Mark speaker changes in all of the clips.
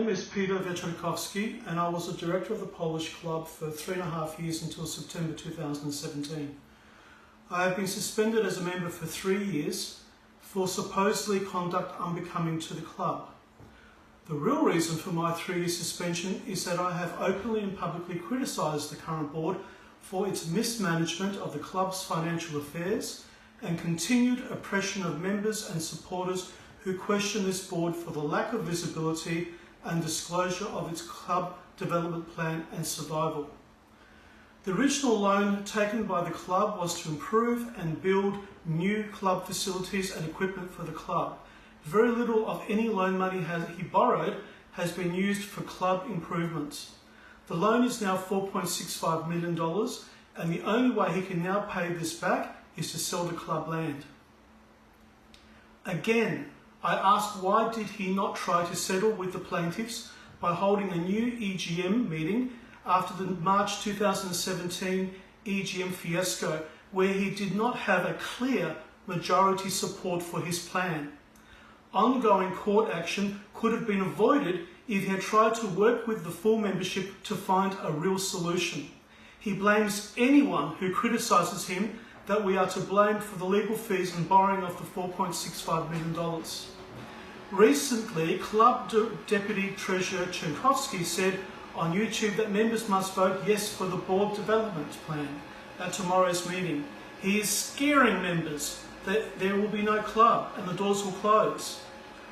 Speaker 1: name is Peter Wieczorkowski and I was the director of the Polish Club for 3.5 years until September 2017. I have been suspended as a member for 3 years for supposedly conduct unbecoming to the club. The real reason for my 3-year suspension is that I have openly and publicly criticised the current board for its mismanagement of the club's financial affairs and continued oppression of members and supporters who question this board for the lack of visibility and disclosure of its club development plan and survival. The original loan taken by the club was to improve and build new club facilities and equipment for the club. Very little of any loan money he borrowed has been used for club improvements. The loan is now $4.65 million and the only way he can now pay this back is to sell the club land. Again, I ask, why did he not try to settle with the plaintiffs by holding a new EGM meeting after the March 2017 EGM fiasco, where he did not have a clear majority support for his plan? Ongoing court action could have been avoided if he had tried to work with the full membership to find a real solution. He blames anyone who criticises him that we are to blame for the legal fees and borrowing of the $4.65 million. Recently, Club Deputy Treasurer Czernkowski said on YouTube that members must vote yes for the board development plan at tomorrow's meeting. He is scaring members that there will be no club and the doors will close.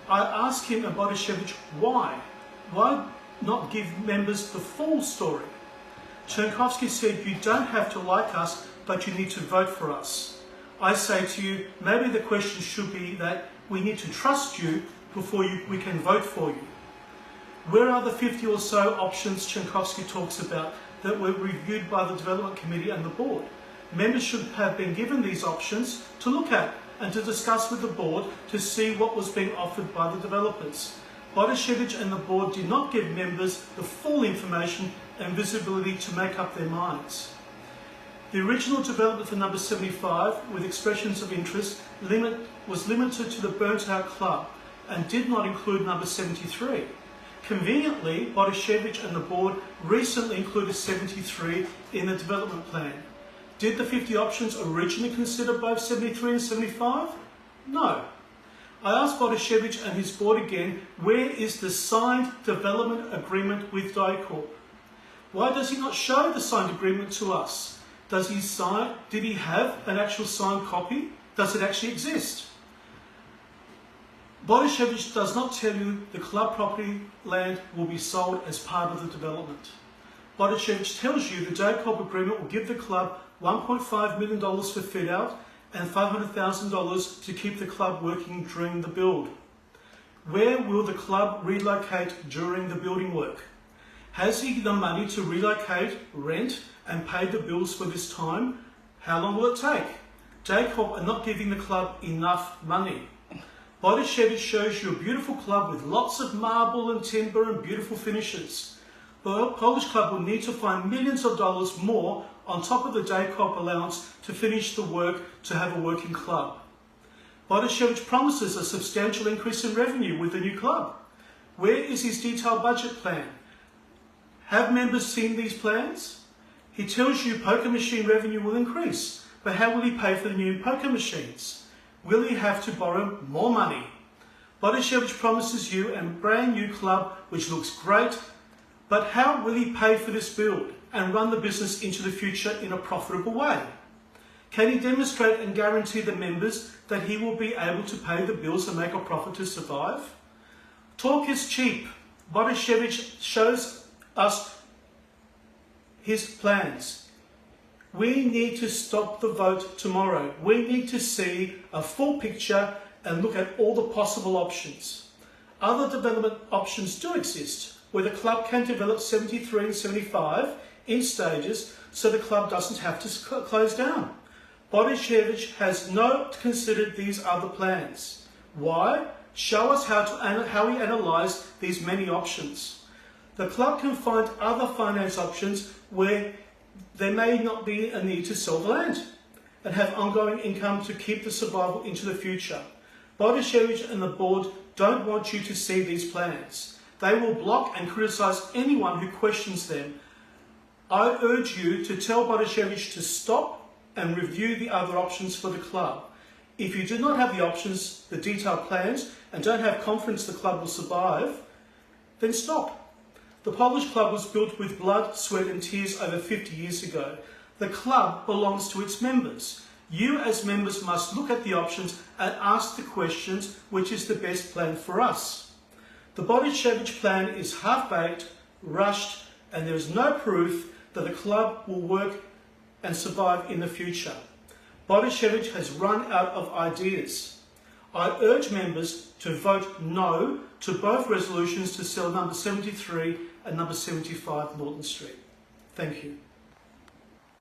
Speaker 1: I asked him and Bodashevich why. Why not give members the full story? Czernkowski said, you don't have to like us, but you need to vote for us. I say to you, maybe the question should be that we need to trust you before we can vote for you. Where are the 50 or so options Czernkowski talks about that were reviewed by the Development Committee and the board? Members should have been given these options to look at and to discuss with the board to see what was being offered by the developers. Bodashevich and the board did not give members the full information and visibility to make up their minds. The original development for number 75, with expressions of interest, was limited to the burnt out club and did not include number 73. Conveniently, Bodashevich and the board recently included 73 in the development plan. Did the 50 options originally consider both 73 and 75? No. I asked Bodashevich and his board again, where is the signed development agreement with DICORP? Why does he not show the signed agreement to us? Did he have an actual signed copy? Does it actually exist? Bodashevich does not tell you the club property land will be sold as part of the development. Bodashevich tells you the DICORP agreement will give the club $1.5 million for fit out and $500,000 to keep the club working during the build. Where will the club relocate during the building work? Has he the money to relocate, rent and pay the bills for this time? How long will it take? DICORP are not giving the club enough money. Bodashevich shows you a beautiful club with lots of marble and timber and beautiful finishes. The Polish Club will need to find millions of dollars more on top of the DICORP allowance to finish the work to have a working club. Bodashevich promises a substantial increase in revenue with the new club. Where is his detailed budget plan? Have members seen these plans? He tells you poker machine revenue will increase, but how will he pay for the new poker machines? Will he have to borrow more money? Bodashevich promises you a brand new club which looks great, but how will he pay for this build and run the business into the future in a profitable way? Can he demonstrate and guarantee the members that he will be able to pay the bills and make a profit to survive? Talk is cheap. Bodashevich shows us his plans. We need to stop the vote tomorrow. We need to see a full picture and look at all the possible options. Other development options do exist, where the club can develop 73 and 75 in stages so the club doesn't have to close down. Bodashevich has not considered these other plans. Why? Show us how he analysed these many options. The club can find other finance options where there may not be a need to sell the land and have ongoing income to keep the survival into the future. Bodashevich and the board don't want you to see these plans. They will block and criticise anyone who questions them. I urge you to tell Borishevich to stop and review the other options for the club. If you do not have the options, the detailed plans, and don't have confidence the club will survive, then stop. The Polish Club was built with blood, sweat and tears over 50 years ago. The club belongs to its members. You as members must look at the options and ask the questions, which is the best plan for us. The Borishevich plan is half-baked, rushed, and there is no proof that the club will work and survive in the future. Borishevich has run out of ideas. I urge members to vote no to both resolutions to sell number 73 and number 75 Norton Street. Thank you.